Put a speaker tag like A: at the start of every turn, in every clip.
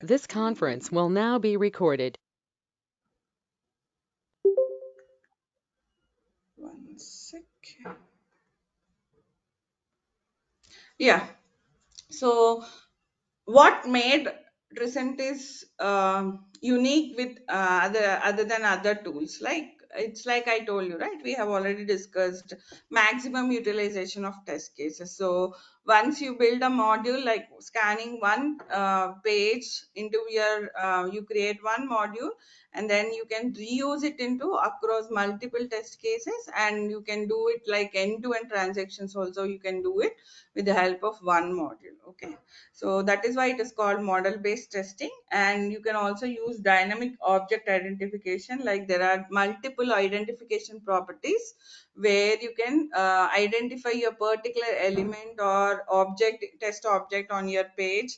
A: This conference will now be recorded.
B: One second. Yeah. So, what made Tricentis unique with other than other tools? Like it's like I told you, right? We have already discussed maximum utilization of test cases. So once you build a module, like scanning one page into your, you create one module, and then you can reuse it into across multiple test cases, and you can do it like end-to-end transactions. Also, you can do it with the help of one module. Okay, so that is why it is called model based testing. And you can also use dynamic object identification, like there are multiple identification properties where you can identify a particular element or object, test object on your page,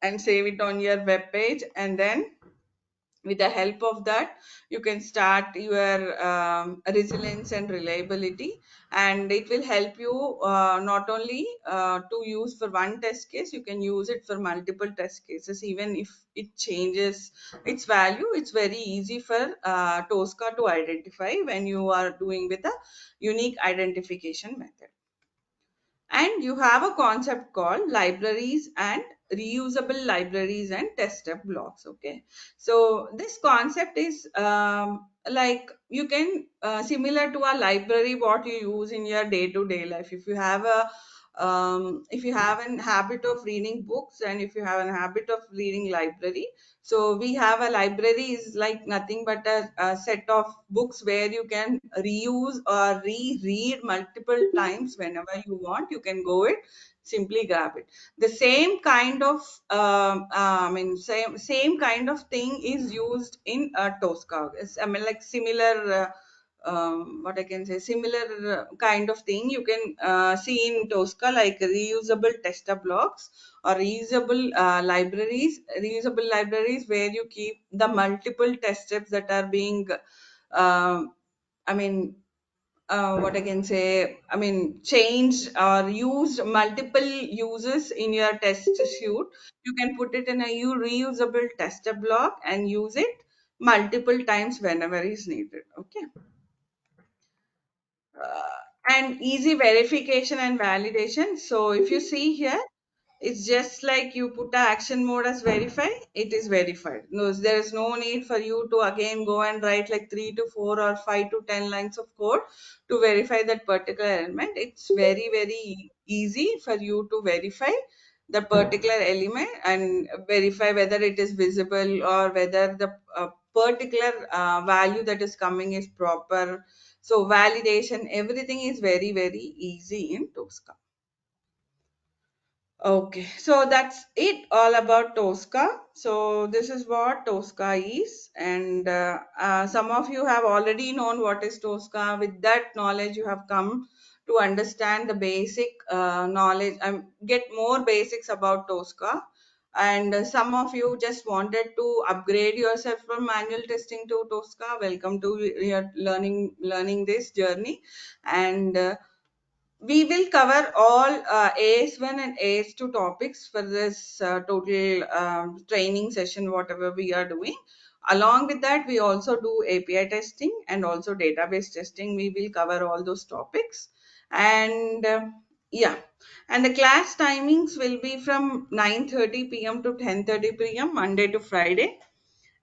B: and save it on your web page. And then with the help of that, you can start your resilience and reliability, and it will help you not only to use for one test case, you can use it for multiple test cases. Even if it changes its value, it's very easy for Tosca to identify when you are doing with a unique identification method. And you have a concept called libraries and reusable libraries and tester blocks. Okay, so this concept is like you can similar to a library what you use in your day-to-day life. If you have a if you have an habit of reading books, and if you have a habit of reading library, so we have a library is like nothing but a set of books where you can reuse or reread multiple times whenever you want. You can go it, simply grab it. The same kind of same kind of thing is used in Tosca. I mean, like similar. What I can say, similar kind of thing you can see in Tosca, like reusable tester blocks or reusable libraries where you keep the multiple test steps that are being, I mean, what I can say, I mean, changed or used multiple uses in your test suite. You can put it in a reusable tester block and use it multiple times whenever is needed. Okay. And easy verification and validation. So if you see here, it's just like you put the action mode as verify, it is verified. No, there is no need for you to again go and write like 3 to 4 or 5 to 10 lines of code to verify that particular element. It's very, very easy for you to verify the particular element and verify whether it is visible or whether the particular value that is coming is proper. So validation, everything is very, very easy in Tosca. Okay, so that's it all about Tosca. So this is what Tosca is, and some of you have already known what is Tosca. With that knowledge, you have come to understand the basic knowledge and get more basics about Tosca. And some of you just wanted to upgrade yourself from manual testing to Tosca. Welcome to your learning this journey, and we will cover all AS1 and AS2 topics for this total training session, whatever we are doing. Along with that, we also do API testing and also database testing. We will cover all those topics. And yeah, and the class timings will be from 9:30 p.m. to 10:30 p.m. Monday to Friday,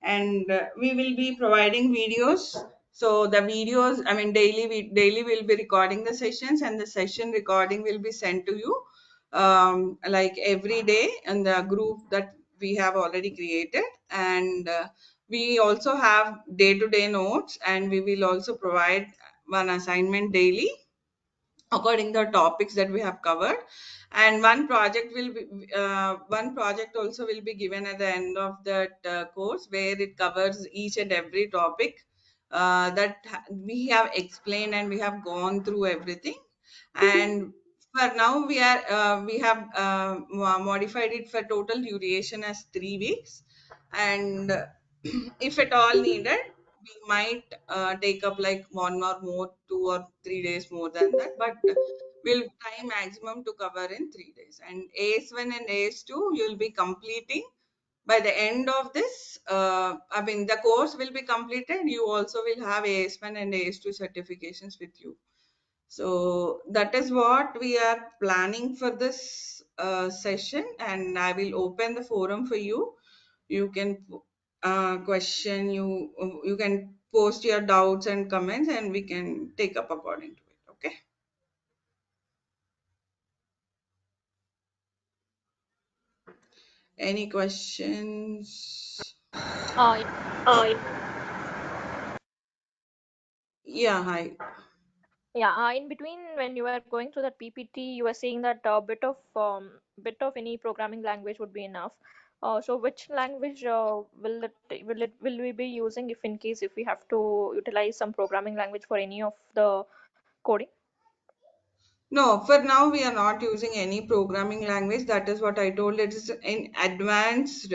B: and we will be providing videos. So the videos, I mean, daily we'll be recording the sessions, and the session recording will be sent to you like every day in the group that we have already created. And we also have day-to-day notes, and we will also provide one assignment daily according to the topics that we have covered. And one project also will be given at the end of that course, where it covers each and every topic we have explained, and we have gone through everything. And for now we have modified it for total duration as 3 weeks. And if at all needed, we might take up like 1 or more 2 or 3 days more than that, but we'll try maximum to cover in 3 days. And AS1 and AS2 you'll be completing by the end of this, I mean, the course will be completed. You also will have AS1 and AS2 certifications with you. So that is what we are planning for this session, and I will open the forum for you. You can question, you can post your doubts and comments, and we can take up according to it. Okay. Any questions?
C: Uh,
B: Yeah, hi.
C: yeah, in between when you were going through that PPT, you were saying that a bit of any programming language would be enough. So which language will we be using if in case if we have to utilize some programming language for any of the coding?
B: No, for now we are not using any programming language. That is what I told. It is in advanced,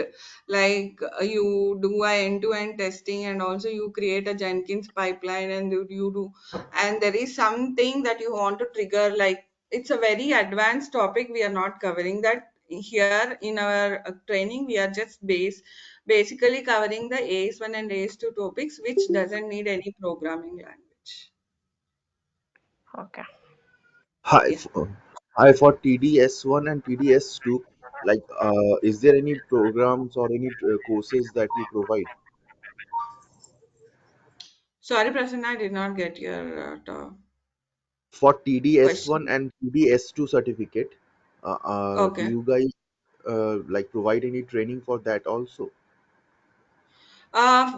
B: like you do a end-to-end testing, and also you create a Jenkins pipeline, and you do, and there is something that you want to trigger. Like it's a very advanced topic. We are not covering that here in our training. We are just basically covering the AS1 and AS2 topics, which doesn't need any programming language.
C: Okay.
D: Hi,
B: Yeah.
D: hi for TDS1 and TDS2. Like, is there any programs or any courses that you provide
B: Sorry, Prasanna, I did not get your
D: for TDS1
B: question.
D: and TDS2 certificate? Do
B: Okay.
D: you guys like provide any training for that also?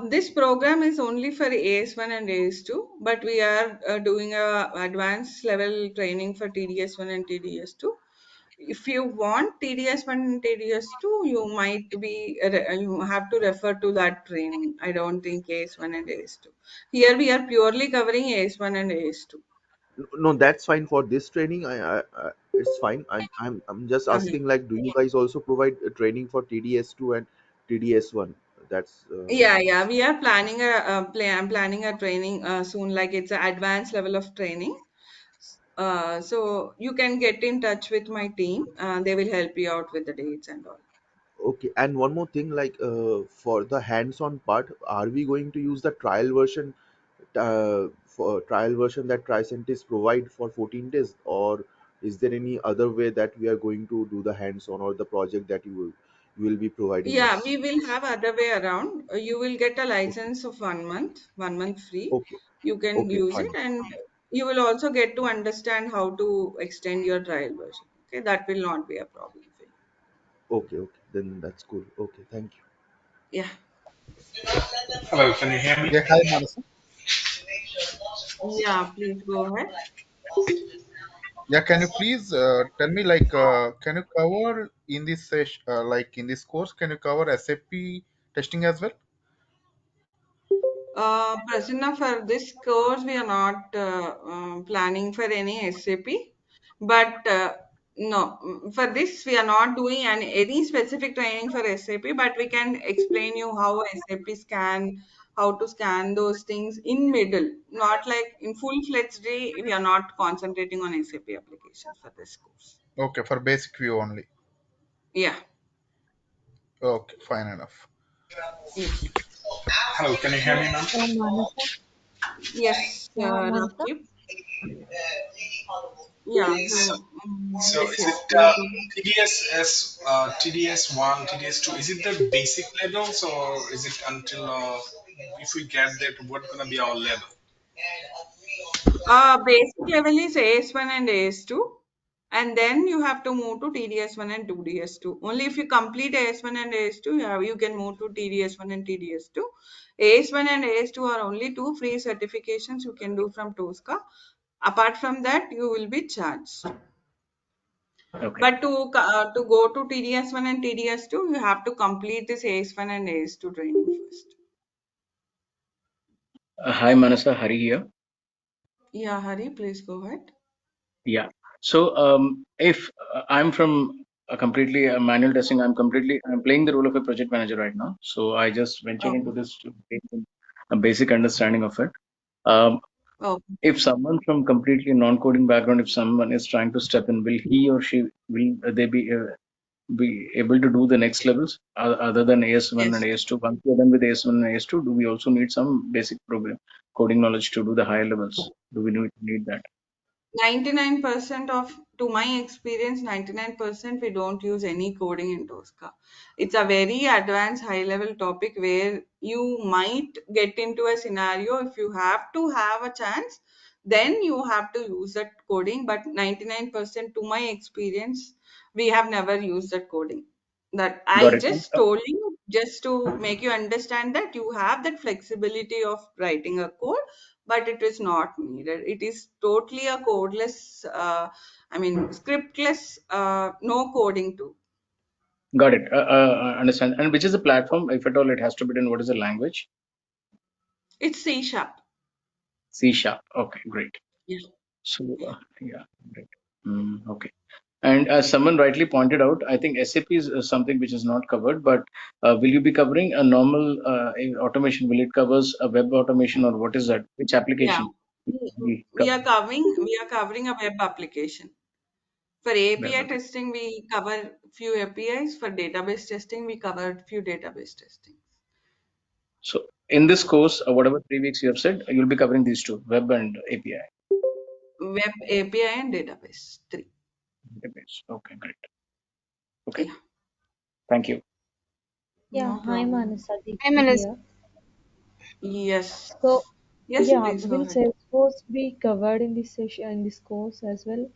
B: This program is only for AS1 and AS2, but we are doing a advanced level training for TDS1 and TDS2. If you want TDS1 and TDS2, you might be you have to refer to that training. I don't think AS1 and AS2. Here we are purely covering AS1 and AS2.
D: No, that's fine for this training. It's fine. I'm just
B: Okay.
D: asking, like, do you guys also provide training for TDS2 and TDS1? That's
B: Yeah. We are planning planning a training soon. Like it's an advanced level of training. So you can get in touch with my team. They will help you out with the dates and all.
D: okay. And one more thing, like, for the hands-on part, are we going to use the trial version that Tricentis provide for 14 days, or is there any other way that we are going to do the hands-on or the project that you will be providing
B: Yeah,
D: us?
B: we will have other way around. You will get a
D: Okay,
B: license of 1 month free.
D: okay,
B: You can
D: okay,
B: use it,
D: fine.
B: and you will also get to understand how to extend your trial version. Okay, that will not be a problem for you.
D: Okay, okay. Then that's cool. Okay, thank you.
B: Yeah,
E: Hello, can you hear me?
F: Yeah, hi, Manasa.
B: yeah. Please go ahead.
F: Yeah, can you please tell me, like, can you cover in this session, like in this course, can you cover SAP testing as well?
B: Prasanna, for this course, we are not planning for any SAP, but no, for this, we are not doing any specific training for SAP, but we can explain you how SAP scan, how to scan those things in middle, not like in full-fledged day, we are not concentrating on SAP applications for this course.
F: Okay, for basic view only.
B: Yeah,
F: Okay, fine enough.
B: yes.
E: Hello, can you hear me now?
C: Manasa.
B: Yes,
C: Manasa.
B: Rakib. Yeah,
E: So,
B: so,
E: so is
B: yes,
E: it
B: please go ahead.
E: TDS 1, TDS 2? Is it the basic levels or is it until if we get that, what gonna be our level?
B: Basic level is AS1 and AS2, and then you have to move to TDS1 and 2DS2. Only if you complete AS1 and AS2, you can move to TDS1 and TDS2. AS1 and AS2 are only two free certifications you can do from Tosca. Apart from that, you will be charged.
G: Okay.
B: But to go to TDS1 and TDS2, you have to complete this AS1 and AS2 training first.
G: Hi, Manasa, Hari here.
B: Yeah, Hari, please go ahead.
G: Yeah. So, if I'm from a completely manual testing, I'm playing the role of a project manager right now. So I just ventured into
B: Okay.
G: this to gain a basic understanding of it. Um,
B: Okay.
G: if someone from completely non-coding background, if someone is trying to step in, will he or she will they be? be able to do the next levels other than AS1
B: Yes.
G: and AS2? Once we're done with AS1 and AS2, do we also need some basic program coding knowledge to do the higher levels? Do we need that?
B: 99% of, to my experience, 99% we don't use any coding in Tosca. It's a very advanced high level topic where you might get into a scenario if you have to have a chance, then you have to use that coding. But 99% to my experience, we have never used that coding. That
G: Got
B: I
G: it.
B: just told you just to make you understand that you have that flexibility of writing a code, but it is not needed. It is totally a codeless, scriptless, no coding too.
G: Got it. Understand. And which is the platform, if at all it has to be done? What is the language?
B: It's C sharp.
G: C sharp. Okay, great.
B: Yeah.
G: So, yeah, great. Okay. And as someone rightly pointed out, I think SAP is something which is not covered, but will you be covering a normal automation? Will it covers a web automation or what is that? Which
B: Yeah.
G: application?
B: We
G: We
B: we
G: cover
B: are covering a web application. For
G: web
B: API
G: application.
B: testing, we cover few APIs. For database testing, we covered few database testing.
G: So in this course, whatever 3 weeks you have said, you'll be covering these two, web and API.
B: Web API and database. Three.
G: Database. Okay, great. Okay,
B: Yeah.
G: thank you.
H: Yeah,
B: No
H: hi
B: problem.
H: Manasa,
I: I'm
H: Deepti
I: Manas.
H: here.
B: Yes.
H: So,
B: Yes,
H: yeah,
B: please go
H: will
B: ahead.
H: Salesforce be covered in this session, in this course as well,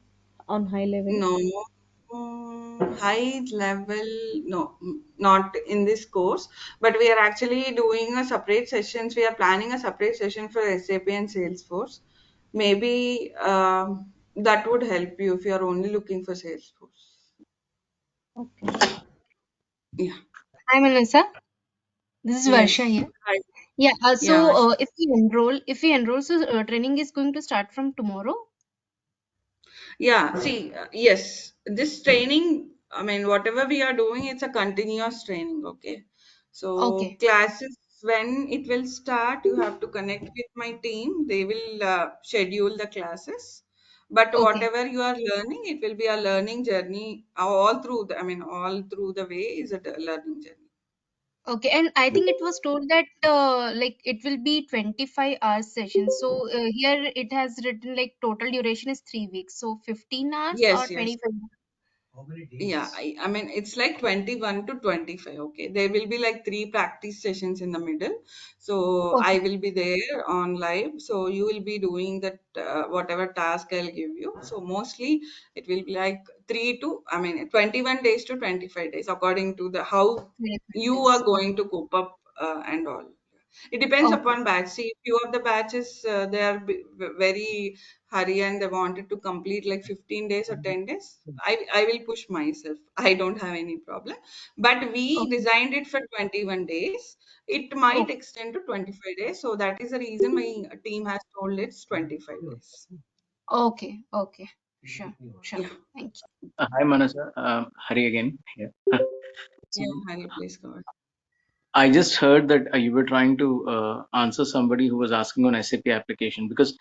H: on high level?
B: No, high level, no, not in this course, but we are actually doing a separate sessions. We are planning a separate session for SAP and Salesforce. Maybe that would help you if you are only looking for Salesforce.
H: Okay.
B: Yeah.
I: Hi Manasa. This is Varsha
B: Yes.
I: here.
B: Hi.
I: Yeah.
B: Yeah,
I: So
B: Vash.
I: if we enroll, so training is going to start from tomorrow.
B: Yeah, see, yes, this training, whatever we are doing, it's a continuous training, okay? So,
I: Okay.
B: classes, when it will start, you have to connect with my team. They will schedule the classes. But
I: Okay.
B: whatever you are learning, it will be a learning journey all through all through the way is a learning journey.
I: Okay. And I think it was told that like it will be 25 hours session. So here it has written like total duration is 3 weeks. So 15 hours or
B: Yes, yes.
I: 25?
B: Yeah, I mean, it's like 21 to 25. Okay. There will be like three practice sessions in the middle. So I
I: Okay.
B: will be there on live. So you will be doing that, whatever task I'll give you. So mostly it will be like 21 days to 25 days, according to the how
I: 25
B: you are
I: days.
B: going to cope up and all. It depends
I: Okay.
B: upon batch. See, few of the batches, they are very hurry and they wanted to complete like 15 days or 10 days. I will push myself. I don't have any problem. But we
I: Okay.
B: designed it for 21 days. It might
I: Okay.
B: extend to 25 days. So that is the reason my team has told it's 25 days.
I: Okay. Okay. Sure. Sure.
B: Yeah.
I: Thank you.
G: Hi, Manasa. Hari again here. So,
B: Yeah, Hari, please go ahead.
G: I just heard that you were trying to answer somebody who was asking on SAP application because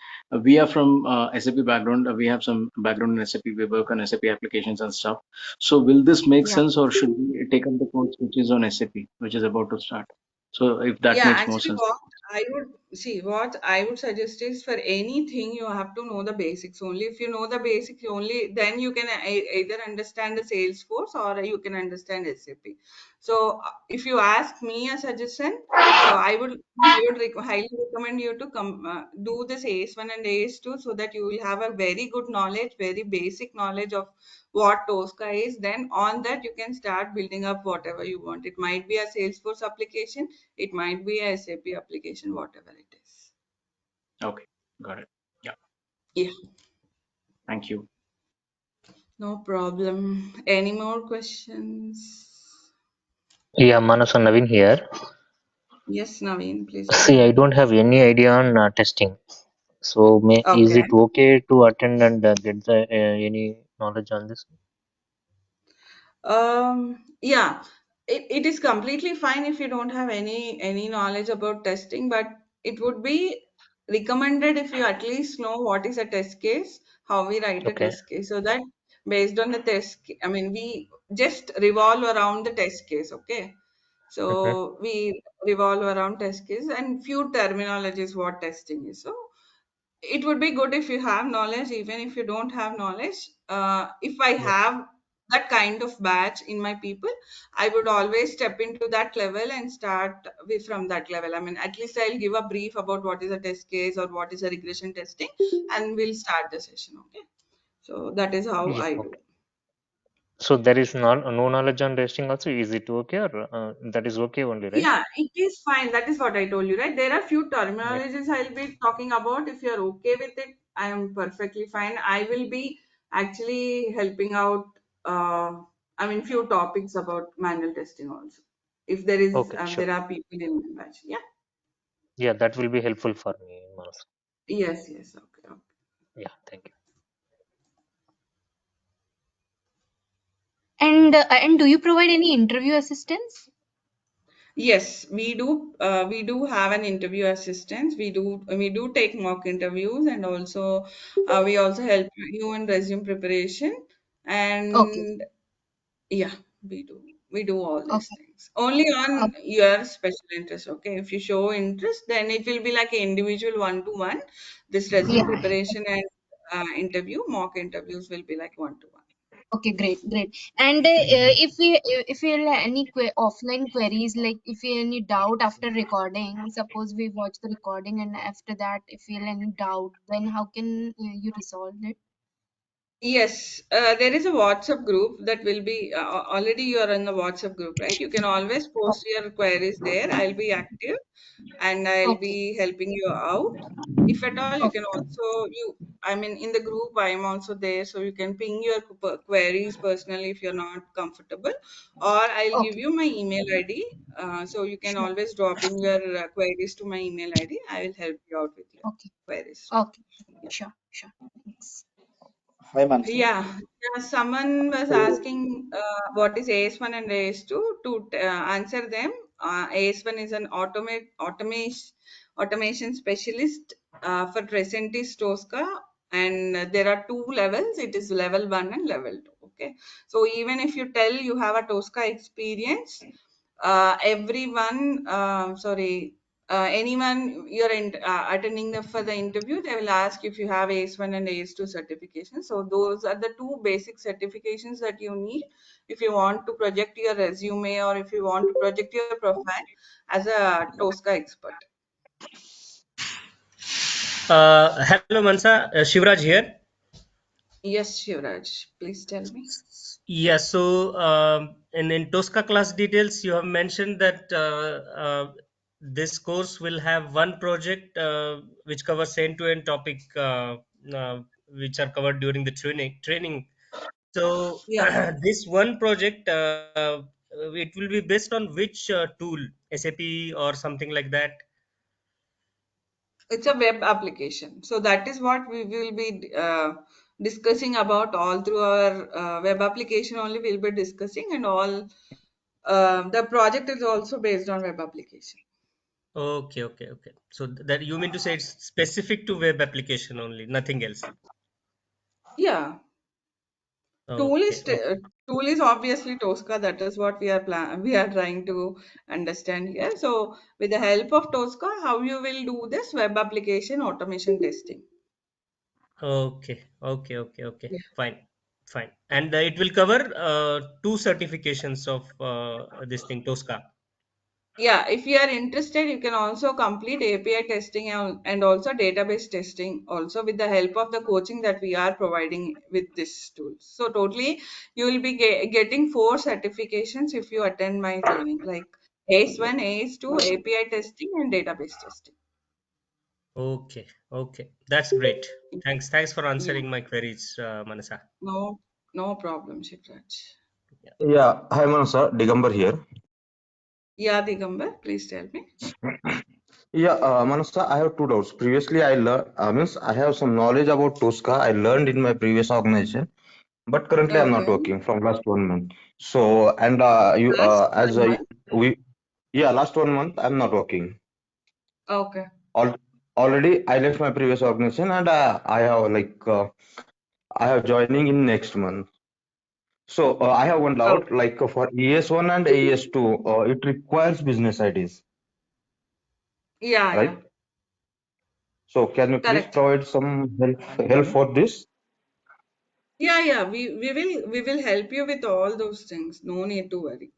G: we are from SAP background. We have some background in SAP. We work on SAP applications and stuff. So will this make
B: Yeah.
G: sense or should we take up the course which is on SAP, which is about to start? So if that
B: Yeah,
G: makes more
B: actually,
G: sense.
B: what I would suggest is for anything you have to know the basics only. If you know the basics only, then you can either understand the Salesforce or you can understand SAP. So if you ask me a suggestion, so I would highly recommend you to come do this AS1 and AS2 so that you will have a very good knowledge, very basic knowledge of what Tosca is. Then on that you can start building up whatever you want. It might be a Salesforce application, it might be a SAP application, whatever it is.
G: Okay, got it. Yeah,
B: Yeah,
G: thank you.
B: no problem. Any more questions?
J: Yeah, Manas and Naveen here.
B: Yes, Naveen, please go
J: See, I
B: ahead.
J: don't have any idea on testing. So, is
B: Okay.
J: it okay to attend and get the any knowledge on this?
B: Yeah, it is completely fine if you don't have any knowledge about testing, but it would be recommended if you at least know what is a test case, how we write a
J: Okay.
B: test case, so that based on the I mean, we just revolve around the test case, okay?
J: Mm-hmm.
B: So we revolve around test case and few terminologies what testing is. So it would be good if you have knowledge, even if you don't have knowledge. If I
J: Yeah.
B: have that kind of batch in my people, I would always step into that level and start with from that level. I mean, at least I'll give a brief about what is a test case or what is a regression testing, and we'll start the session. Okay. So that is how
J: Yeah.
B: I do.
J: Okay. So there is no knowledge on testing also. Is it okay, or that is okay only, right?
B: Yeah, it is fine. That is what I told you, right? There are few
J: Yeah.
B: terminologies I'll be talking about. If you're okay with it, I am perfectly fine. I will be actually helping out, I mean, few topics about manual testing also. If
J: Okay. Sure.
B: there are people in my batch. Yeah.
J: Yeah, that will be helpful for me, Manas.
B: Yes, yes. Okay, okay.
J: Yeah. Thank you.
I: And do you provide any interview assistance?
B: Yes, we do. We do have an interview assistance. We do take mock interviews, and also we also help you in resume preparation.
I: Okay,
B: And yeah, we do. We do all these
I: okay,
B: things. Only
I: okay,
B: on your special interest, okay? If you show interest, then it will be like an individual one-to-one. This resume
I: yeah.
B: preparation and mock interviews will be like one-to-one.
I: Okay, great, great. And if we have any offline queries, like if you have any doubt after recording, suppose we watch the recording and after that, if you have any doubt, then how can you resolve it?
B: Yes, there is a WhatsApp group that will be already you are in the WhatsApp group, right? You can always post your queries there. I'll be active and I'll
I: Okay,
B: be helping you out. If at all, you
I: okay,
B: can also I mean, in the group, I am also there, so you can ping your queries personally if you're not comfortable, or I'll give
I: okay,
B: you my email ID. So you can
I: sure,
B: always drop in your queries to my email ID. I will help you out with your
I: okay,
B: queries.
I: okay,
B: Yeah.
I: sure, sure. Thanks.
K: Hi, Mansa.
B: Yeah, someone was
K: So,
B: asking what is AS1 and AS2. To answer them, AS1 is an automation specialist for Tricentis Tosca, and there are two levels. It is level 1 and level 2. Okay, so even if you tell you have a Tosca experience, anyone you're attending for the interview, they will ask if you have AS1 and AS2 certifications. So those are the two basic certifications that you need if you want to project your resume or if you want to project your profile as a Tosca expert.
L: Hello, Mansa. Shivraj here.
B: Yes, Shivraj, please tell me.
L: Yes, so in Tosca class details, you have mentioned that this course will have one project which covers end-to-end topic which are covered during the training. So
B: Yeah,
L: this one project, it will be based on which tool, SAP or something like that?
B: it's a web application. So that is what we will be discussing about all through our web application only we'll be discussing, and all the project is also based on web application.
L: Okay, okay, okay. So that you mean to say it's specific to web application only, nothing else.
B: Yeah,
L: Okay, okay.
B: tool is obviously Tosca. That is what we are trying to understand here. So with the help of Tosca, how you will do this web application automation testing.
L: Okay, okay, okay, okay. Fine, fine. And it will cover two certifications of this thing, Tosca.
B: Yeah, if you are interested, you can also complete API testing and also database testing also with the help of the coaching that we are providing with this tool. So totally, you will be getting 4 certifications if you attend my training, like AS1, AS2, API testing, and database testing.
L: Okay, okay. That's great. Thanks for
B: Yeah,
L: answering my queries, Manasa.
B: no, no problem, Shivraj.
L: Yeah.
K: yeah, hi Mansa, Digambar here.
B: Yeah, Digambar, please tell me.
K: Yeah, Mansa, I have two doubts. Previously, I learned, means I have some knowledge about Tosca. I learned in my previous organization, but currently I'm not
B: Okay,
K: working from last 1 month. So, and
B: last 1 month.
K: we, yeah, last 1 month I'm not working.
B: Okay,
K: Al Already, I left my previous organization, and I have like I have joining in next month. So I have one
B: Oh,
K: doubt, like for ES1 and ES2, it requires business IDs,
B: yeah, yeah,
K: right? So can you please
B: correct.
K: provide some help for this?
B: Yeah, yeah, we will help you with all those things. No need to worry.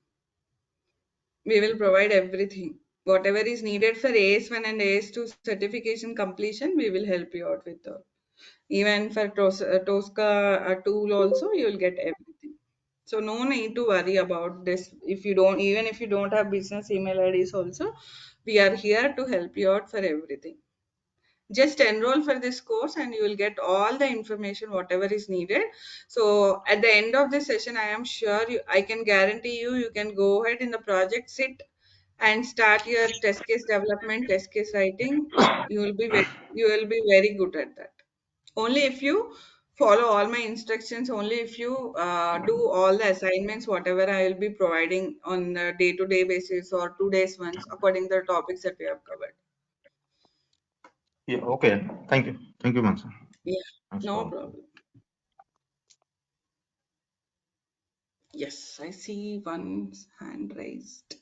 B: We will provide everything. Whatever is needed for AS1 and AS2 certification completion, we will help you out with all. Even for Tosca tool also, you will get everything. So no need to worry about this. If you don't, even if you don't have business email IDs also, we are here to help you out for everything. Just enroll for this course and you will get all the information whatever is needed. So at the end of this session, I am sure I can guarantee you can go ahead in the project, sit and start your test case development, test case writing. You will be very good at that. Only if you follow all my instructions, only if you do all the assignments whatever I will be providing on a day-to-day basis or 2 days once according to the topics that we have covered.
K: Yeah, okay. Thank you. Thank you, Mansa.
B: Yeah,
K: Thanks
B: no
K: for.
B: problem. Yes, I see one hand raised.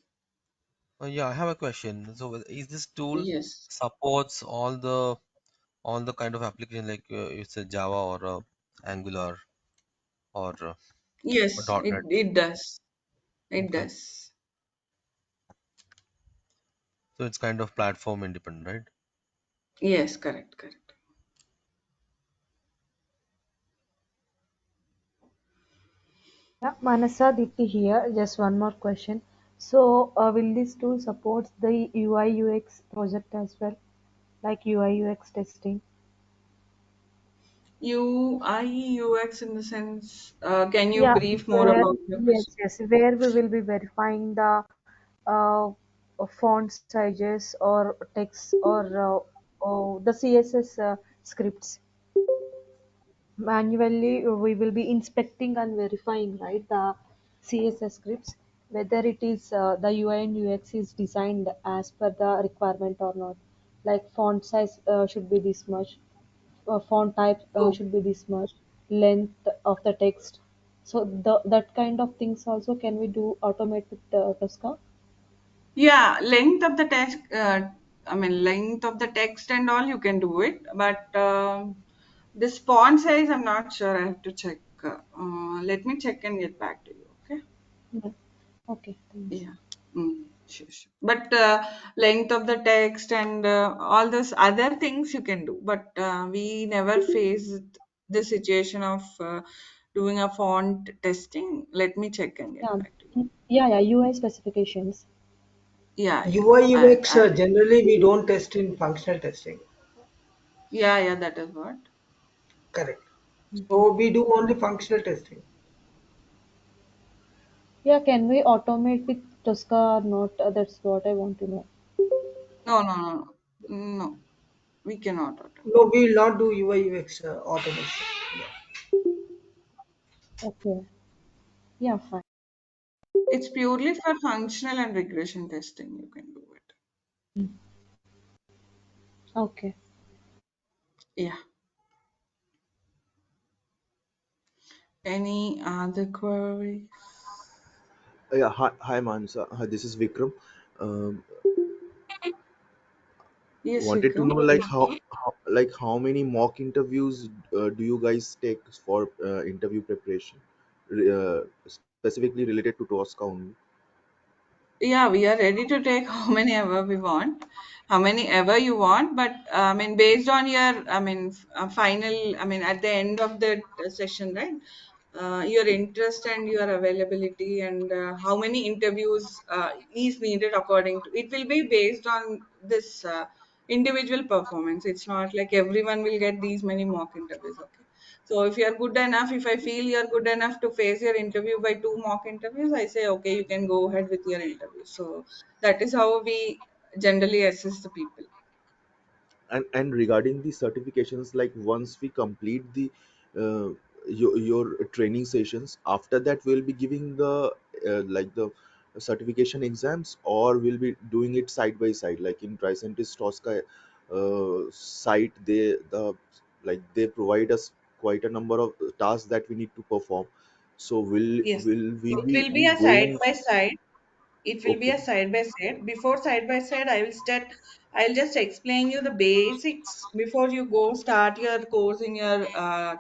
M: Yeah, I have a question. So, is this tool
B: Yes.
M: supports all the kind of application like it's a Java or Angular or
B: Yes,
M: .NET?
B: it does. It
M: Okay,
B: does.
M: so it's kind of platform independent, right?
B: Yes, correct, correct.
H: Yeah, Manasa Diti here. Just one more question. So, will this tool support the UI UX project as well, like UI UX testing?
B: UI, UX in the sense, can you
H: Yeah,
B: brief more
H: where
B: about your
H: yes,
B: question?
H: yes, where we will be verifying the uh, font sizes or text or the CSS scripts. Manually, we will be inspecting and verifying, right, the CSS scripts, whether it is the UI and UX is designed as per the requirement or not. Like font size should be this much, font type
B: Oh,
H: should be this much, length of the text. So that kind of things also can we do automate with Tosca?
B: yeah, length of the text, I mean, length of the text and all, you can do it. But this font size, I'm not sure. I have to check. Let me check and get back to you. Okay.
H: Yeah. Okay, thanks.
B: Yeah. Sure, sure. But length of the text and all those other things you can do. But we never faced the situation of doing a font testing. Let me check and get
H: Yeah,
B: back to you.
H: yeah, UI specifications.
B: Yeah, yeah.
N: UI UX
B: I
N: generally we don't test in functional testing.
B: yeah, yeah. That is what.
N: Correct.
H: Mhm.
N: So we do only functional testing.
H: Yeah, can we automate with Tosca or not? That's what I want to know.
B: No, no, no, no. No, we cannot automate.
N: No, we will not do UI UX automation. Yeah.
H: Okay. Yeah, fine.
B: It's purely for functional and regression testing. You can do it.
H: Mm. Okay.
B: Yeah. Any other queries?
D: Yeah, hi Mansa. This is Vikram. Um,
B: Yes,
D: wanted to
B: Vikram.
D: know like how many mock interviews do you guys take for interview preparation, specifically related to Tosca only?
B: Yeah, we are ready to take how many ever we want, how many ever you want. But I mean, based on your, I mean, final, I mean, at the end of the session, right? Your interest and your availability and how many interviews is needed according to it will be based on this individual performance. It's not like everyone will get these many mock interviews. Okay, so if you're good enough, if I feel you're good enough to face your interview by two mock interviews, I say okay, you can go ahead with your interview. So that is how we generally assess the people.
D: And regarding the certifications, like once we complete the uh, your training sessions, after that we'll be giving the like the certification exams, or we'll be doing it side by side, like in Tricentis Tosca site, they provide us quite a number of tasks that we need to perform. So
B: Yes.
D: will we
B: It
D: be
B: will be a side
D: going?
B: by side. It will be
D: Okay.
B: a side by side. Before side by side, I'll just explain you the basics before you go start your course in your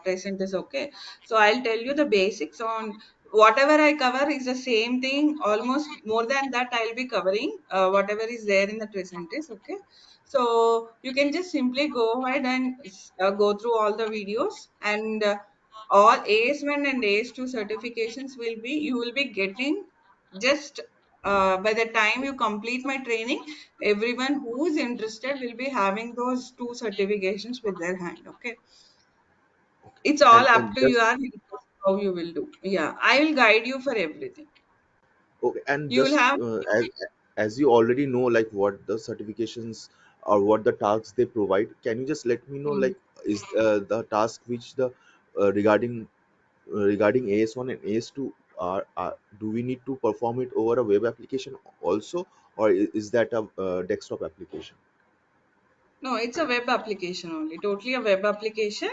B: Tricentis. Okay. So I'll tell you the basics on whatever I cover is the same thing. Almost more than that, I'll be covering whatever is there in the Tricentis. Okay. So you can just simply go ahead and go through all the videos, and all AS1 and AS2 certifications you will be getting just by the time you complete my training. Everyone who is interested will be having those two certifications with their hand. Okay. It's all up
D: And
B: to
D: just
B: your interest how you will do. Yeah. I will guide you for everything.
D: okay, and
B: You will
D: just
B: have,
D: as you already know, like what the certifications or what the tasks they provide, can you just let me know,
B: mm,
D: like, is the task which the regarding AS1 and AS2 do we need to perform it over a web application also, or is that a desktop application?
B: no, it's a web application only, totally a web application.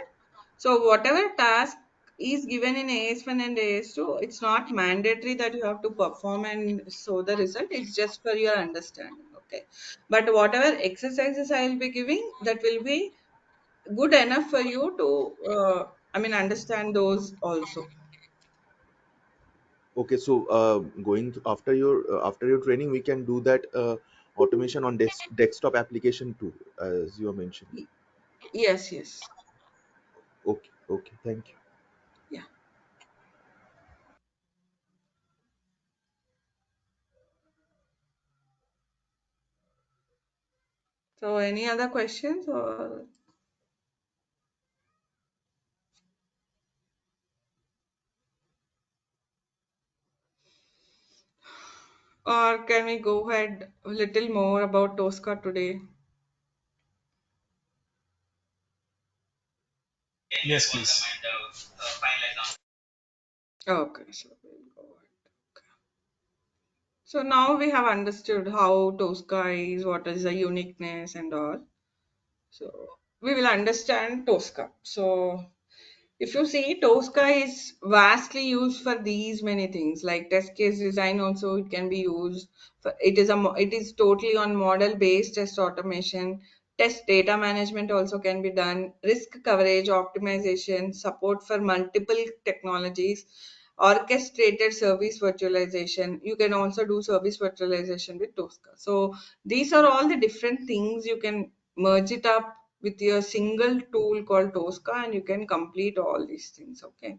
B: So whatever task is given in AS1 and AS2, it's not mandatory that you have to perform and show the result. It's just for your understanding. Okay. But whatever exercises I will be giving, that will be good enough for you to, understand those also.
D: Okay, so going after your training, we can do that automation on desktop application too, as you mentioned.
B: Y- Yes, yes.
D: Okay, okay, thank you.
B: Yeah. So any other questions, or can we go ahead a little more about Tosca today?
E: Yes, please.
B: Okay, so we'll go ahead. So now we have understood how Tosca is, what is the uniqueness and all. So we will understand Tosca. So if you see, Tosca is vastly used for these many things like test case design. Also, it can be used for it is totally on model based test automation. Test data management also can be done. Risk coverage optimization, support for multiple technologies, orchestrated service virtualization. You can also do service virtualization with Tosca. So these are all the different things you can merge it up with your single tool called Tosca, and you can complete all these things. Okay.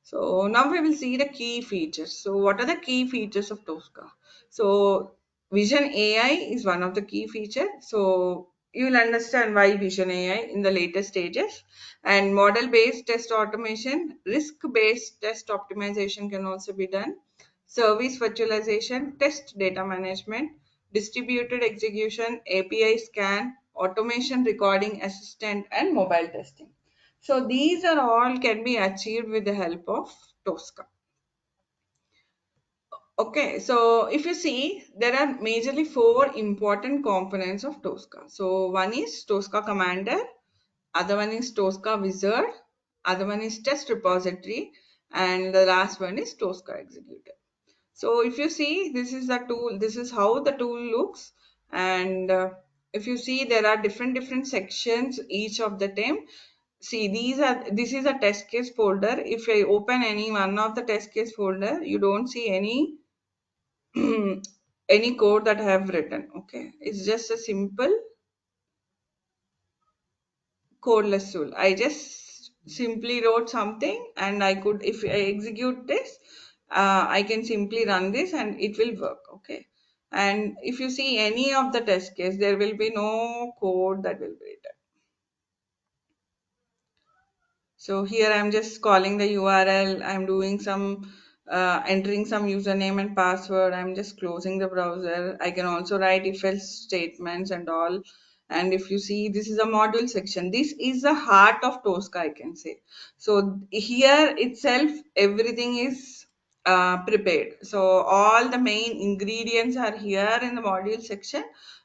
B: So now we will see the key features. So what are the key features of Tosca? So Vision AI is one of the key features. So you will understand why Vision AI in the later stages. And model based test automation, risk based test optimization can also be done. Service virtualization, test data management, distributed execution, API scan, automation recording assistant, and mobile testing. So these are all can be achieved with the help of Tosca. Okay, so if you see, there are majorly four important components of Tosca. So one is Tosca Commander, other one is Tosca Wizard, other one is Test Repository, and the last one is Tosca Executor. So if you see, this is the tool, this is how the tool looks. And if you see, there are different sections each of the time. See, this is a test case folder. If I open any one of the test case folder, you don't see any any code that I have written. Okay, it's just a simple codeless tool. I just simply wrote something, and I could, if I execute this, I can simply run this and it will work. Okay. And if you see any of the test case, there will be no code that will be written. So here I'm just calling the URL. I'm doing some entering some username and password. I'm just closing the browser. I can also write if else statements and all. And if you see, this is a module section. This is the heart of Tosca, I can say. So here itself, everything is prepared. So all the main ingredients are here in the module section.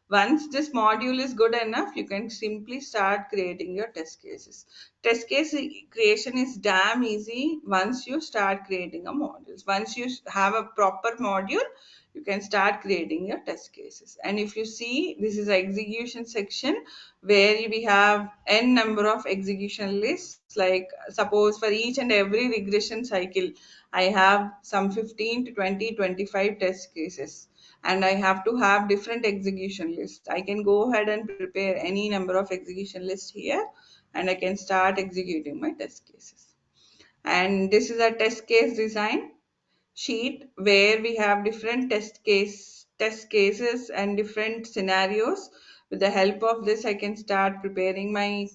B: Once this module is good enough, you can simply start creating your test cases. Test case creation is damn easy once you start creating a modules. Once you have a proper module, you can start creating your test cases. And if you see, this is the execution section where we have n number of execution lists. Like suppose for each and every regression cycle, I have some 15 to 20, 25 test cases, and I have to have different execution lists. I can go ahead and prepare any number of execution lists here, and I can start executing my test cases. And this is a test case design sheet where we have different test cases and different scenarios. With the help of this, I can start preparing my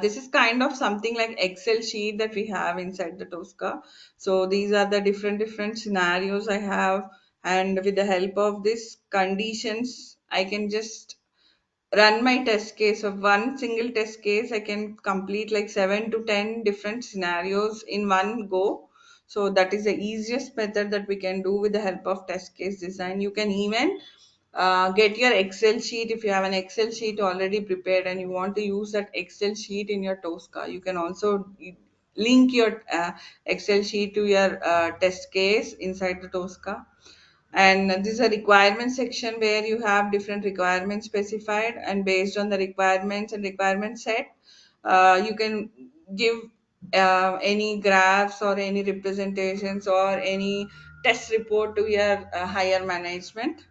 B: this is kind of something like Excel sheet that we have inside the Tosca. So these are the different scenarios I have, and with the help of this conditions, I can just run my test case. Of one single test case, I can complete like 7 to 10 different scenarios in one go. So that is the easiest method that we can do with the help of test case design. You can even get your Excel sheet. If you have an Excel sheet already prepared and you want to use that Excel sheet in your Tosca, you can also link your Excel sheet to your test case inside the Tosca. And this is a requirement section where you have different requirements specified, and based on the requirements and requirement set, you can give any graphs or any representations or any test report to your higher management.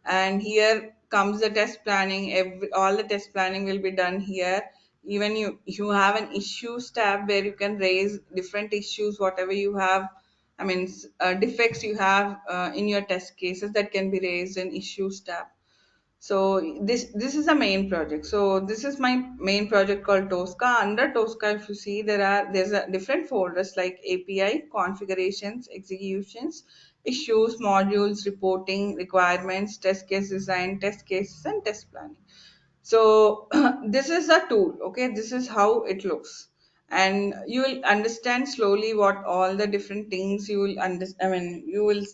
B: And here comes the test planning. All the test planning will be done here. Even you have an issues tab where you can raise different issues, whatever you have, I mean defects you have in your test cases, that can be raised in issues tab. So this is a main project. So this is my main project called Tosca. Under Tosca, if you see, there's a different folders like API, configurations, executions, issues, modules, reporting, requirements, test case design, test cases, and test planning. So this is a tool. Okay, this is how it looks, and you will understand slowly what all the different things you will understand. I mean, you will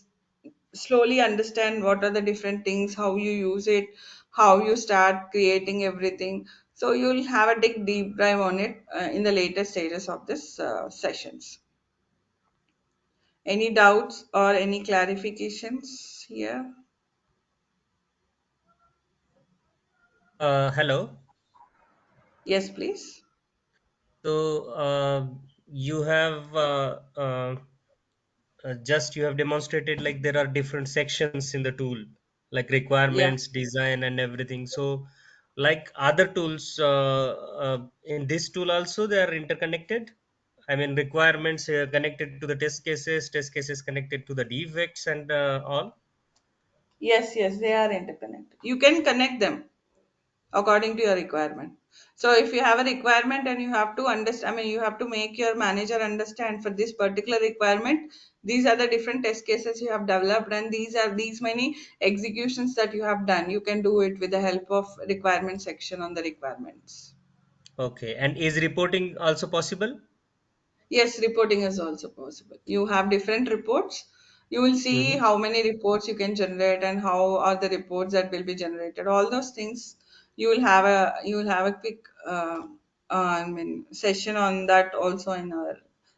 B: slowly understand what are the different things, how you use it, how you start creating everything. So you'll have a deep dive on it in the later stages of this sessions. Any doubts or any clarifications here?
L: Hello.
B: Yes, please.
L: So you have just you have demonstrated like there are different sections in the tool, like
B: Yeah.
L: requirements, design, and everything. So like other tools in this tool also they are interconnected. I mean requirements connected to the test cases connected to the defects and all.
B: Yes, they are interconnected. You can connect them according to your requirement. So if you have a requirement and you have to understand, I mean, you have to make your manager understand for this particular requirement, these are the different test cases you have developed, and these are these many executions that you have done. You can do it with the help of requirement section on the requirements.
L: Okay, and is reporting also possible?
B: Yes, reporting is also possible. You have different reports. You will see
L: Hmm.
B: how many reports you can generate and how are the reports that will be generated. All those things you will have a quick I mean session on that also in our,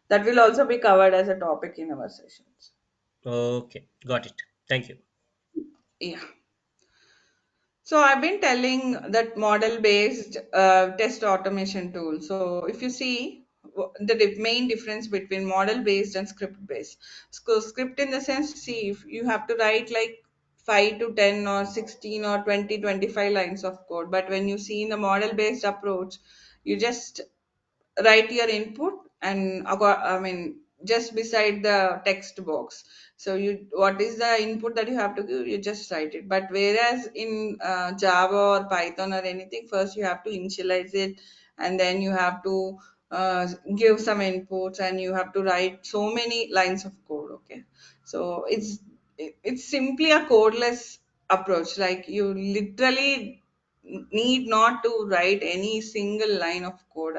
B: that will also be covered as a topic in our sessions.
L: Okay, got it. Thank you.
B: Yeah. So I've been telling that model-based test automation tool. So if you see the main difference between model-based and script-based. So script in the sense, see, if you have to write like 5 to 10 or 16 or 20, 25 lines of code. But when you see in the model-based approach, you just write your input and I mean just beside the text box. So you, what is the input that you have to give, you just write it. But whereas in Java or Python or anything, first you have to initialize it, and then you have to give some inputs, and you have to write so many lines of code. Okay, so it's simply a codeless approach. Like you literally need not to write any single line of code.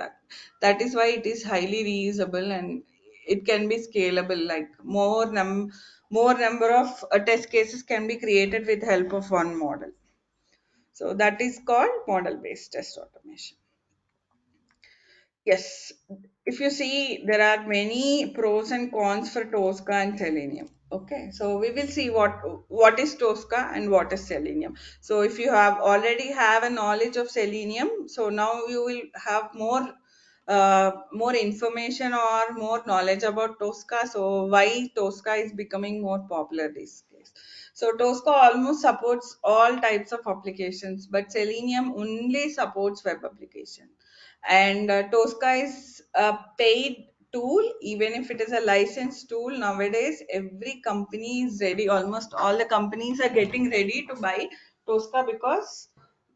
B: That is why it is highly reusable, and it can be scalable, like more number of test cases can be created with help of one model. So that is called model based test automation. Yes, if you see, there are many pros and cons for Tosca and Selenium. Okay, so we will see what is Tosca and what is Selenium. So if you have already have a knowledge of Selenium, so now you will have more information or more knowledge about Tosca. So why Tosca is becoming more popular these days. So Tosca almost supports all types of applications, but Selenium only supports web application. And Tosca is a paid tool. Even if it is a licensed tool, nowadays every company is ready, almost all the companies are getting ready to buy Tosca, because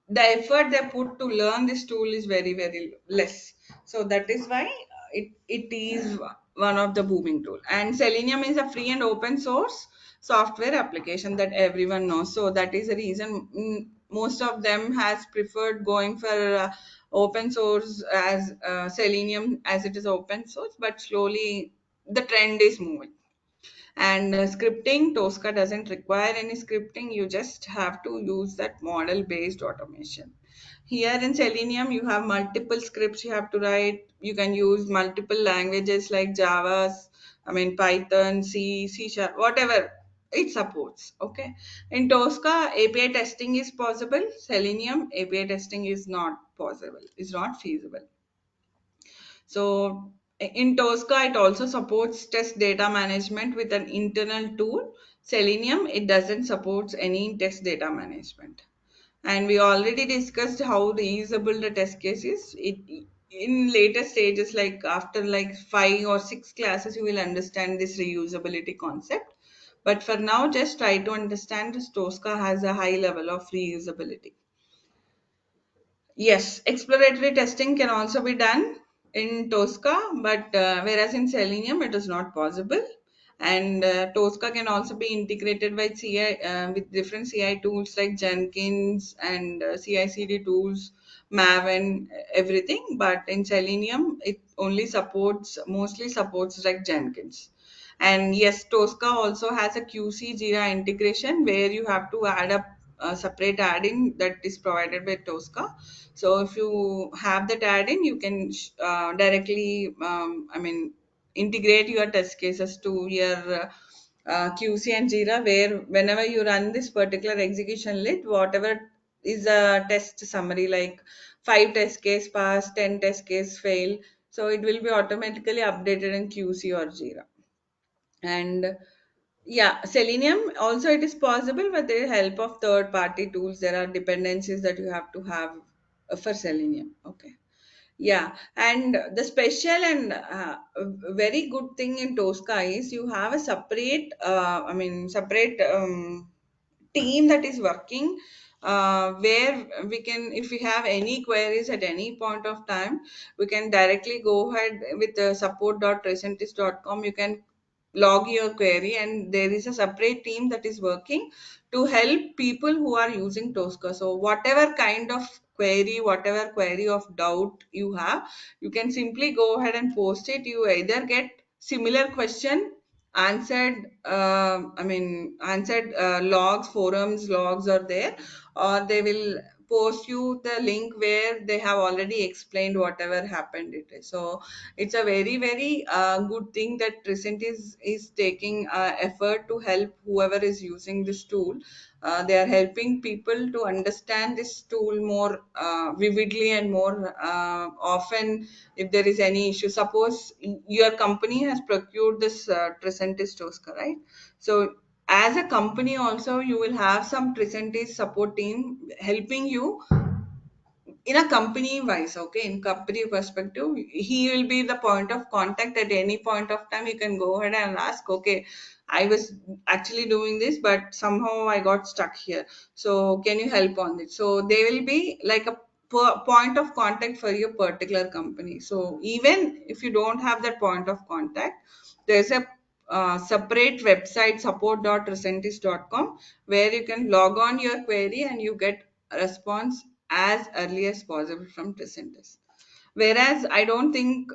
B: the effort they put to learn this tool is very less. So that is why it is one of the booming tool. And Selenium is a free and open source software application that everyone knows. So that is the reason most of them has preferred going for open source as Selenium, as it is open source. But slowly the trend is moving. And scripting, Tosca doesn't require any scripting. You just have to use that model based automation. Here in Selenium, you have multiple scripts you have to write. You can use multiple languages like Java, Python, C Sharp, whatever it supports. Okay. In Tosca, API testing is possible. Selenium, API testing is not possible. It's not feasible. So in Tosca, it also supports test data management with an internal tool. Selenium, it doesn't support any test data management. And we already discussed how reusable the test case is. In later stages, like after like 5 or 6 classes, you will understand this reusability concept. But for now, just try to understand this Tosca has a high level of reusability. Yes, exploratory testing can also be done in Tosca, but whereas in Selenium it is not possible. And Tosca can also be integrated with with different CI tools like Jenkins and CI/CD tools, Maven, everything. But in Selenium, it only mostly supports like Jenkins. And yes, Tosca also has a QC Jira integration where you have to add up a separate add-in that is provided by Tosca. So if you have that add-in, you can directly, integrate your test cases to your QC and Jira, where whenever you run this particular execution lit, whatever is a test summary, like 5 test case pass, 10 test case fail, so it will be automatically updated in QC or Jira. And yeah, Selenium also it is possible with the help of third party tools. There are dependencies that you have to have for Selenium. Okay. Yeah, and the special and very good thing in Tosca is you have a separate team that is working, where we can, if we have any queries at any point of time, we can directly go ahead with support.tricentis.com. You can log your query, and there is a separate team that is working to help people who are using Tosca. So whatever kind of query, whatever query of doubt you have, you can simply go ahead and post it. You either get similar question answered, answered logs, forums logs are there, or they will post you the link where they have already explained whatever happened it is. So it's a very good thing that Tricent is taking effort to help whoever is using this tool. They are helping people to understand this tool more vividly and more often. If there is any issue, suppose your company has procured this Tricentis Tosca, right? So as a company also, you will have some Tricentis support team helping you in a company wise. Okay, in company perspective, he will be the point of contact. At any point of time, you can go ahead and ask, okay, I was actually doing this, but somehow I got stuck here, so can you help on it? So they will be like a point of contact for your particular company. So even if you don't have that point of contact, there's a separate website, support.recentis.com, where you can log on your query and you get a response as early as possible from Tricentis. Whereas I don't think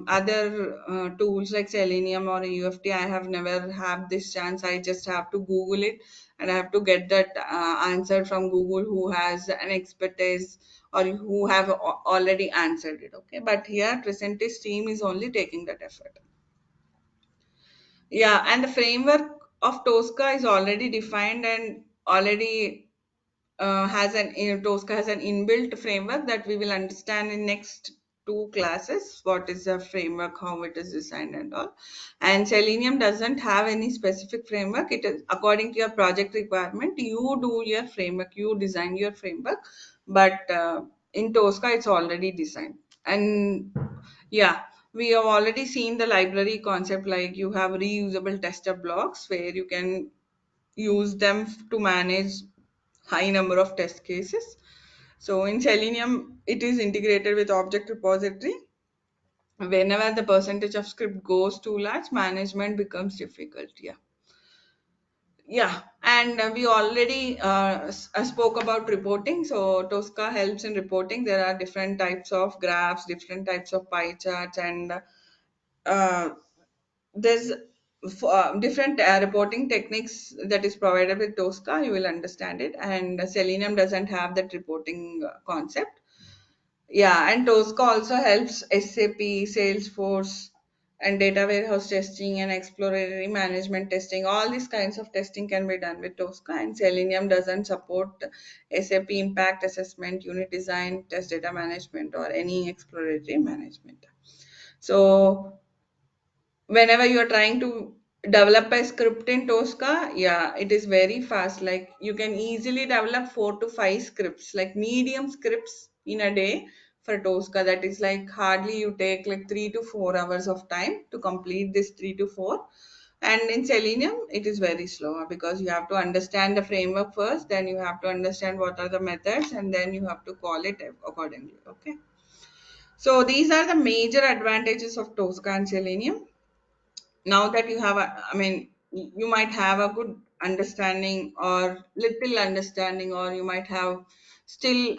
B: other tools like Selenium or UFT, I have never had this chance. I just have to Google it and I have to get that answer from Google who has an expertise or who have already answered it. Okay, but here Tricentis team is only taking that effort. Yeah, and the framework of Tosca is already defined and already Tosca has an inbuilt framework that we will understand in next two classes. What is the framework, how it is designed and all. And Selenium doesn't have any specific framework. It is according to your project requirement. You do your framework, you design your framework. But in Tosca, it's already designed. And yeah, we have already seen the library concept, like you have reusable tester blocks where you can use them to manage high number of test cases. So in Selenium, it is integrated with object repository. Whenever the percentage of script goes too large, management becomes difficult. Yeah, and we already spoke about reporting. So Tosca helps in reporting. There are different types of graphs, different types of pie charts, and uh, there's different reporting techniques that is provided with Tosca. You will understand it, and Selenium doesn't have that reporting concept. Yeah, and Tosca also helps SAP, Salesforce, and data warehouse testing and exploratory management testing. All these kinds of testing can be done with Tosca, and Selenium doesn't support SAP impact assessment, unit design, test data management, or any exploratory management. So whenever you are trying to develop a script in Tosca, yeah, it is very fast. Like you can easily develop 4 to 5 scripts, like medium scripts in a day for Tosca. That is like hardly you take like 3 to 4 hours of time to complete this 3 to 4. And in Selenium, it is very slow because you have to understand the framework first, then you have to understand what are the methods, and then you have to call it accordingly. Okay. So these are the major advantages of Tosca and Selenium. Now that you have you might have a good understanding or little understanding, or you might have still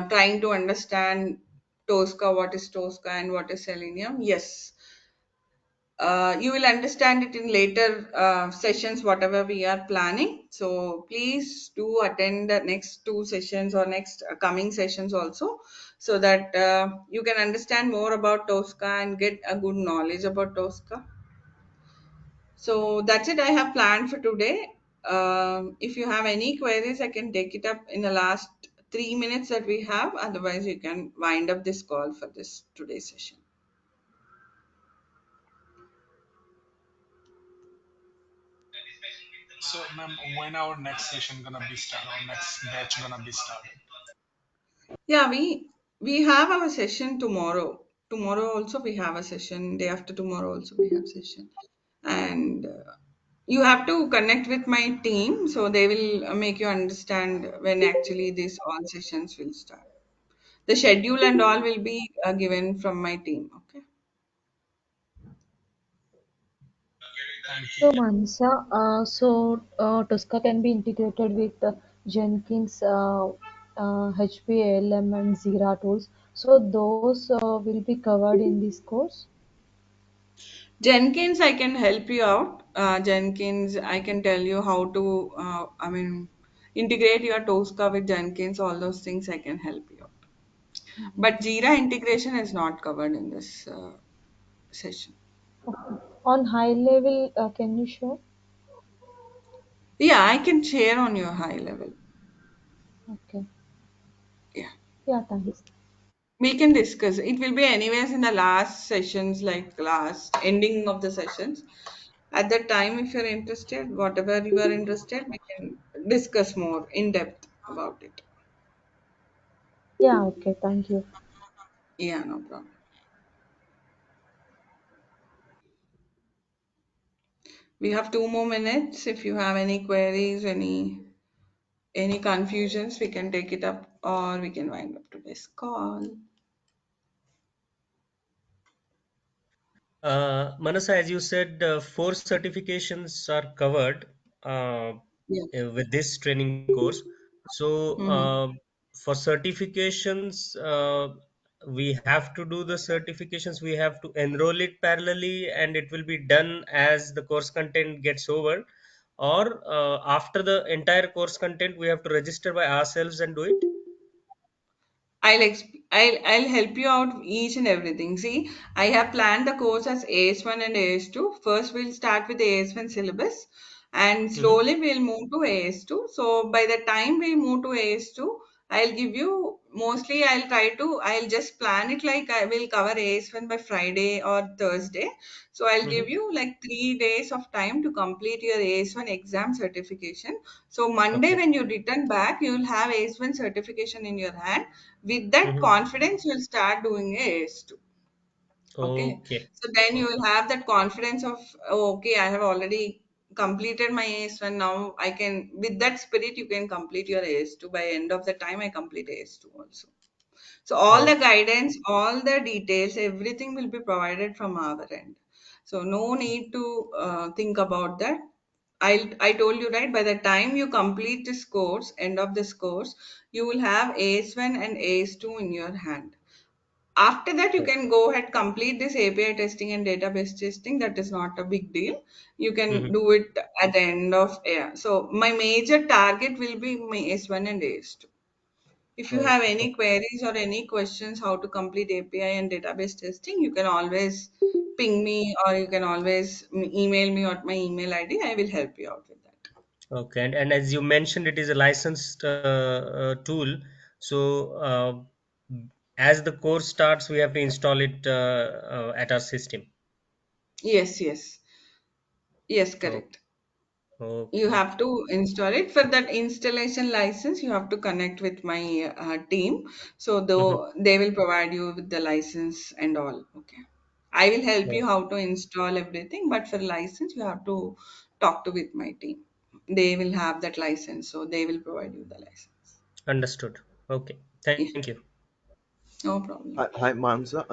B: trying to understand Tosca, what is Tosca and what is Selenium. Yes, you will understand it in later sessions, whatever we are planning. So please do attend the next 2 sessions or next coming sessions also, so that you can understand more about Tosca and get a good knowledge about Tosca. So that's it I have planned for today. If you have any queries, I can take it up in the last 3 minutes that we have. Otherwise, you can wind up this call for this today's session.
E: So, ma'am, when our next session gonna be started, or next batch gonna be started?
B: Yeah, we have our session tomorrow. Tomorrow also we have a session. Day after tomorrow also we have session, and you have to connect with my team, so they will make you understand when actually these all sessions will start. The schedule and all will be given from my team. Okay.
E: Thank you.
H: So, Mansa, Tosca can be integrated with Jenkins, HPALM, and Zira tools. So, those will be covered in this course.
B: Jenkins, I can help you out. Jenkins, I can tell you how to, integrate your Tosca with Jenkins, all those things I can help you out.
H: Mhm.
B: But Jira integration is not covered in this session.
H: Okay. On high level, can you show?
B: Yeah, I can share on your high level.
H: Okay.
B: Yeah,
H: Yeah, thanks.
B: we can discuss. It will be anyways in the last sessions, like last ending of the sessions. At that time, if you're interested, whatever you are interested, we can discuss more in depth about it.
H: Yeah, okay, thank you.
B: Yeah, no problem. We have 2 more minutes. If you have any queries, any confusions, we can take it up or we can wind up today's call.
L: Manasa, as you said, 4 certifications are covered uh,
B: Yeah.
L: with this training course. So,
B: Mm-hmm.
L: for certifications, we have to do the certifications, we have to enroll it parallelly, and it will be done as the course content gets over, or after the entire course content we have to register by ourselves and do it.
B: I'll help you out each and everything. See, I have planned the course as AS1 and AS2. First, we'll start with the AS1 syllabus, and
L: Mm-hmm.
B: slowly we'll move to AS2. So by the time we move to AS2, I'll give you mostly. I'll just plan it like I will cover AS1 by Friday or Thursday. So I'll give
L: Mm-hmm.
B: you like 3 days of time to complete your AS1 exam certification. So Monday,
L: Okay.
B: when you return back, you will have AS1 certification in your hand. With that
L: Mm-hmm.
B: confidence, you'll start doing a AS2. Okay.
L: Okay.
B: So then you will have that confidence of, oh, okay, I have already completed my AS1. Now I can, with that spirit, you can complete your AS2. By end of the time, I complete AS2 also. So all the
L: Okay.
B: guidance, all the details, everything will be provided from our end. So no need to think about that. I told you right. By the time you complete this course, end of this course, you will have AS1 and AS2 in your hand. After that, you
L: Oh.
B: can go ahead complete this API testing and database testing. That is not a big deal. You can
L: Mm-hmm.
B: do it at the end of year. So my major target will be my AS1 and AS2. If you have
L: Okay.
B: any queries or any questions how to complete API and database testing, you can always ping me or you can always email me at my email ID. I will help you out with that.
L: Okay, and as you mentioned, it is a licensed tool. So, as the course starts, we have to install it at our system.
B: Yes, yes. Yes,
L: Oh,
B: correct. You
L: okay.
B: have to install it. For that installation license, you have to connect with my team. So
L: Mm-hmm.
B: though they will provide you with the license and all. Okay. I will help you
L: Oh,
B: how to install everything, but for license, you have to talk to with my team. They will have that license, so they will provide you the license.
L: understood. Okay,
B: Yeah,
L: thank you.
B: no problem.
D: Hi, Mansa.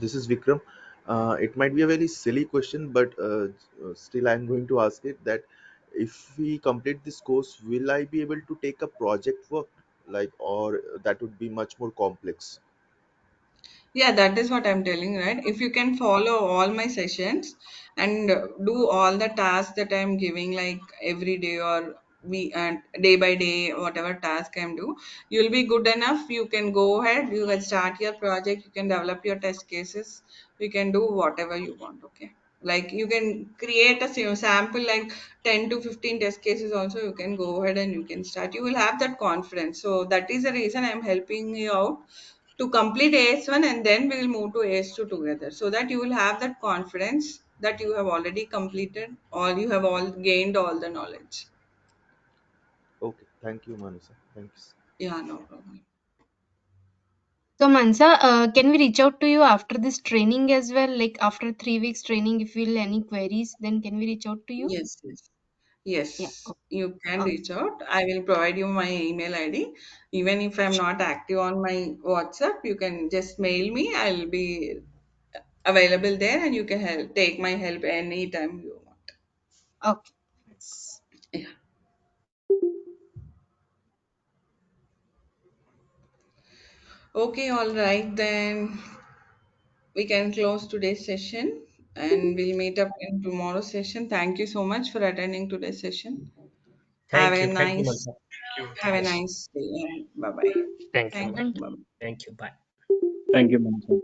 D: This is Vikram. It might be a very silly question, but still, I'm going to ask it. That if we complete this course, will I be able to take a project work, like, or that would be much more complex?
B: Yeah, that is what I'm telling, right? If you can follow all my sessions and do all the tasks that I'm giving, like every day or we and day by day, whatever task I'm do, you'll be good enough. You can go ahead, you can start your project, you can develop your test cases, you can do whatever you want, okay? Like you can create a sample like 10 to 15 test cases also, you can go ahead and you can start. You will have that confidence. So that is the reason I'm helping you out to complete AS1 and then we will move to AS2 together so that you will have that confidence that you have already completed or you have all gained all the knowledge.
D: Okay, thank you, Manasa. Thanks.
B: Yeah, no problem.
I: So Mansa, can we reach out to you after this training as well? Like after 3 weeks training, if we have any queries, then can we reach out to you?
B: Yes, yes.
I: Yeah.
B: Yes, you can
I: Okay.
B: reach out. I will provide you my email ID. Even if I'm not active on my WhatsApp, you can just mail me. I'll be available there and you can take my help anytime you want.
I: Okay.
B: Yeah. Okay, all right, then we can close today's session and we'll meet up in tomorrow's session. Thank you so much for attending today's session. Have a
L: Thank you,
B: nice
L: Mansa.
E: Thank you.
B: have a
E: Thank you.
B: nice day. Bye bye.
J: Thank you.
B: Thank
J: Bye.
B: you.
I: Thank you.
B: Bye.
L: Thank you. Bye.
G: Thank you, Mansa.